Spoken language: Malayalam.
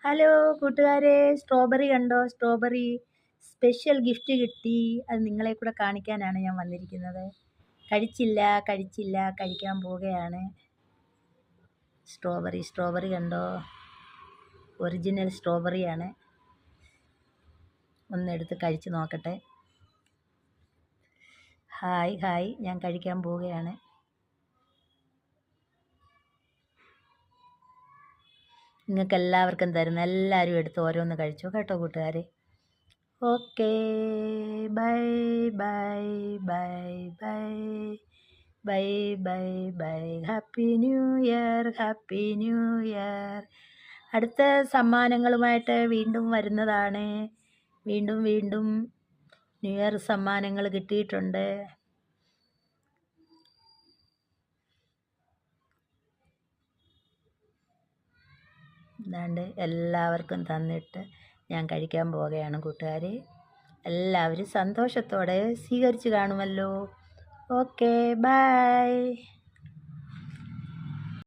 ഹലോ കൂട്ടുകാരെ, സ്ട്രോബെറി കണ്ടോ? സ്ട്രോബെറി സ്പെഷ്യൽ ഗിഫ്റ്റ് കിട്ടി. അത് നിങ്ങളെ കൂടെ കാണിക്കാനാണ് ഞാൻ വന്നിരിക്കുന്നത്. കഴിച്ചില്ല, കഴിക്കാൻ പോവുകയാണ്. സ്ട്രോബെറി കണ്ടോ? ഒറിജിനൽ സ്ട്രോബെറിയാണ്. ഒന്നെടുത്ത് കഴിച്ച് നോക്കട്ടെ. ഹായ്, ഞാൻ കഴിക്കാൻ പോവുകയാണ്. നിങ്ങൾക്ക് എല്ലാവർക്കും തരുന്ന എല്ലാവരും എടുത്ത് ഓരോന്ന് കഴിച്ചോ കേട്ടോ കൂട്ടുകാരെ. Okay, bye bye bye bye bye bye bye. Happy new year. അടുത്ത സമ്മാനങ്ങളുമായിട്ട് വീണ്ടും വരുന്നതാണ്. വീണ്ടും ന്യൂ ഇയർ സമ്മാനങ്ങൾ കിട്ടിയിട്ടുണ്ട്. എന്താണ്ട് എല്ലാവർക്കും തന്നിട്ട് ഞാൻ കഴിക്കാൻ പോവുകയാണ് കൂട്ടുകാരെ. എല്ലാവരും സന്തോഷത്തോടെ സ്വീകരിച്ച് കാണുമല്ലോ. Okay, by.